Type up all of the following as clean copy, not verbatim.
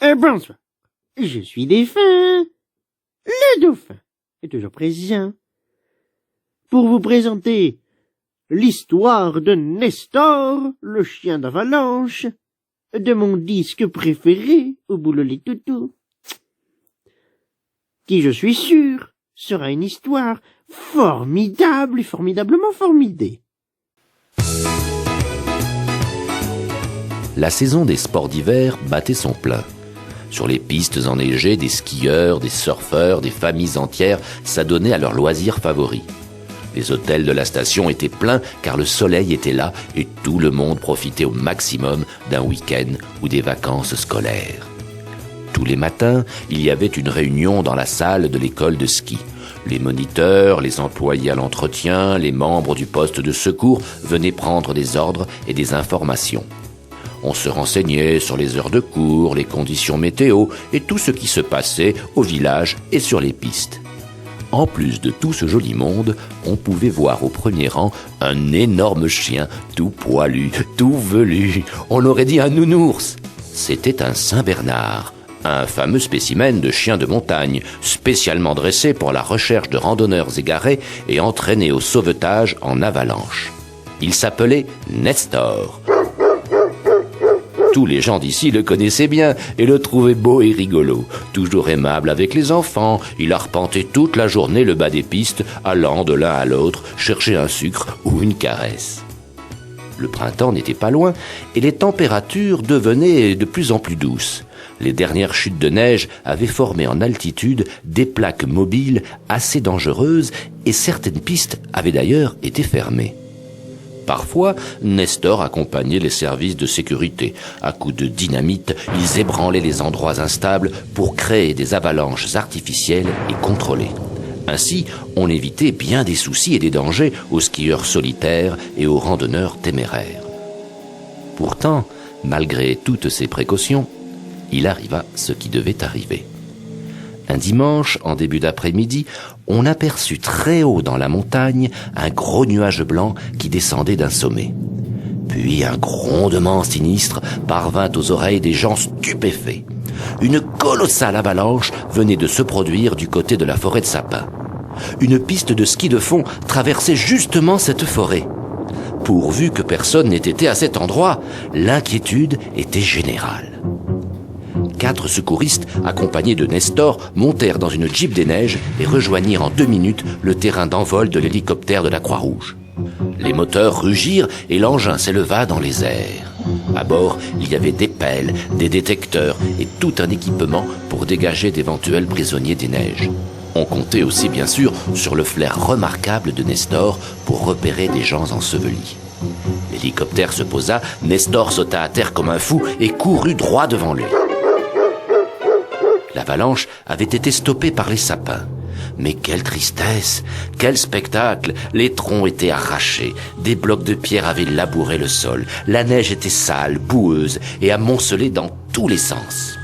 Bonsoir. Je suis Défunt. Le dauphin est toujours présent pour vous présenter l'histoire de Nestor, le chien d'Avalanche, de mon disque préféré au boulot les toutous, qui, je suis sûr, sera une histoire formidable et formidablement formidée. La saison des sports d'hiver battait son plein. Sur les pistes enneigées, des skieurs, des surfeurs, des familles entières s'adonnaient à leurs loisirs favoris. Les hôtels de la station étaient pleins car le soleil était là et tout le monde profitait au maximum d'un week-end ou des vacances scolaires. Tous les matins, il y avait une réunion dans la salle de l'école de ski. Les moniteurs, les employés à l'entretien, les membres du poste de secours venaient prendre des ordres et des informations. On se renseignait sur les heures de cours, les conditions météo et tout ce qui se passait au village et sur les pistes. En plus de tout ce joli monde, on pouvait voir au premier rang un énorme chien, tout poilu, tout velu. On aurait dit un nounours. C'était un Saint-Bernard, un fameux spécimen de chien de montagne, spécialement dressé pour la recherche de randonneurs égarés et entraîné au sauvetage en avalanche. Il s'appelait Nestor. Tous les gens d'ici le connaissaient bien et le trouvaient beau et rigolo. Toujours aimable avec les enfants, il arpentait toute la journée le bas des pistes, allant de l'un à l'autre chercher un sucre ou une caresse. Le printemps n'était pas loin et les températures devenaient de plus en plus douces. Les dernières chutes de neige avaient formé en altitude des plaques mobiles assez dangereuses et certaines pistes avaient d'ailleurs été fermées. Parfois, Nestor accompagnait les services de sécurité. À coups de dynamite, ils ébranlaient les endroits instables pour créer des avalanches artificielles et contrôlées. Ainsi, on évitait bien des soucis et des dangers aux skieurs solitaires et aux randonneurs téméraires. Pourtant, malgré toutes ces précautions, il arriva ce qui devait arriver. Un dimanche, en début d'après-midi, on aperçut très haut dans la montagne un gros nuage blanc qui descendait d'un sommet. Puis un grondement sinistre parvint aux oreilles des gens stupéfaits. Une colossale avalanche venait de se produire du côté de la forêt de sapins. Une piste de ski de fond traversait justement cette forêt. Pourvu que personne n'ait été à cet endroit, l'inquiétude était générale. 4 secouristes, accompagnés de Nestor, montèrent dans une Jeep des neiges et rejoignirent en 2 minutes le terrain d'envol de l'hélicoptère de la Croix-Rouge. Les moteurs rugirent et l'engin s'éleva dans les airs. À bord, il y avait des pelles, des détecteurs et tout un équipement pour dégager d'éventuels prisonniers des neiges. On comptait aussi bien sûr sur le flair remarquable de Nestor pour repérer des gens ensevelis. L'hélicoptère se posa, Nestor sauta à terre comme un fou et courut droit devant lui. L'avalanche avait été stoppée par les sapins. Mais quelle tristesse, quel spectacle! Les troncs étaient arrachés, des blocs de pierre avaient labouré le sol, la neige était sale, boueuse et amoncelée dans tous les sens.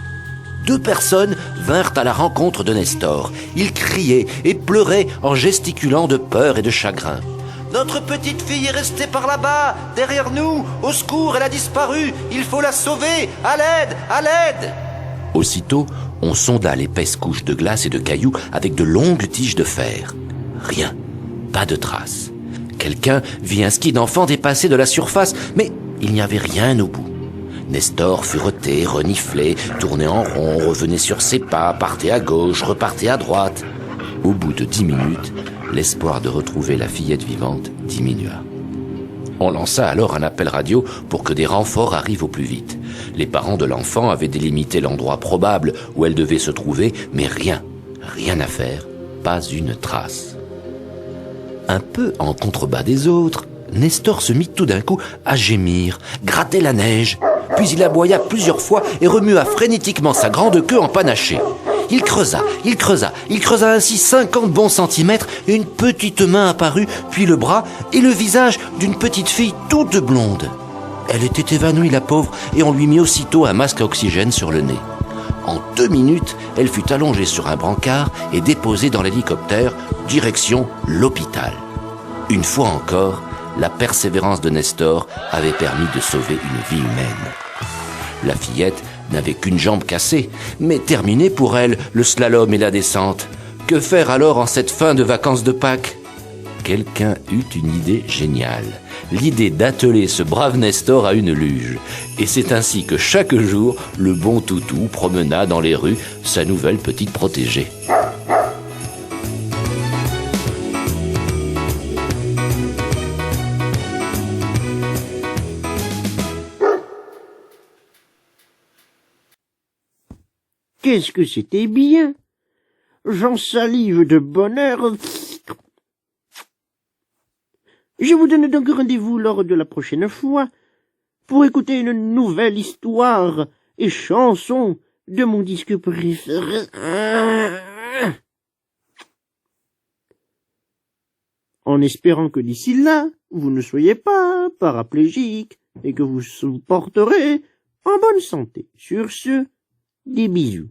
2 personnes vinrent à la rencontre de Nestor. Ils criaient et pleuraient en gesticulant de peur et de chagrin. « Notre petite fille est restée par là-bas, derrière nous, au secours, elle a disparu, il faut la sauver, à l'aide, à l'aide !» Aussitôt, on sonda l'épaisse couche de glace et de cailloux avec de longues tiges de fer. Rien, pas de traces. Quelqu'un vit un ski d'enfant dépasser de la surface, mais il n'y avait rien au bout. Nestor furetait, reniflait, tournait en rond, revenait sur ses pas, partait à gauche, repartait à droite. Au bout de 10 minutes, l'espoir de retrouver la fillette vivante diminua. On lança alors un appel radio pour que des renforts arrivent au plus vite. Les parents de l'enfant avaient délimité l'endroit probable où elle devait se trouver, mais rien à faire, pas une trace. Un peu en contrebas des autres, Nestor se mit tout d'un coup à gémir, grattait la neige, puis il aboya plusieurs fois et remua frénétiquement sa grande queue empanachée. Il creusa ainsi 50 bons centimètres et une petite main apparut, puis le bras et le visage d'une petite fille toute blonde. Elle était évanouie, la pauvre, et on lui mit aussitôt un masque à oxygène sur le nez. En 2 minutes, elle fut allongée sur un brancard et déposée dans l'hélicoptère, direction l'hôpital. Une fois encore, la persévérance de Nestor avait permis de sauver une vie humaine. La fillette n'avait qu'une jambe cassée, mais terminé pour elle le slalom et la descente. Que faire alors en cette fin de vacances de Pâques ? Quelqu'un eut une idée géniale, l'idée d'atteler ce brave Nestor à une luge. Et c'est ainsi que chaque jour, le bon toutou promena dans les rues sa nouvelle petite protégée. Qu'est-ce que c'était bien! J'en salive de bonheur. Je vous donne donc rendez-vous lors de la prochaine fois pour écouter une nouvelle histoire et chanson de mon disque préféré. En espérant que d'ici là, vous ne soyez pas paraplégique et que vous vous porterez en bonne santé. Sur ce, des bisous.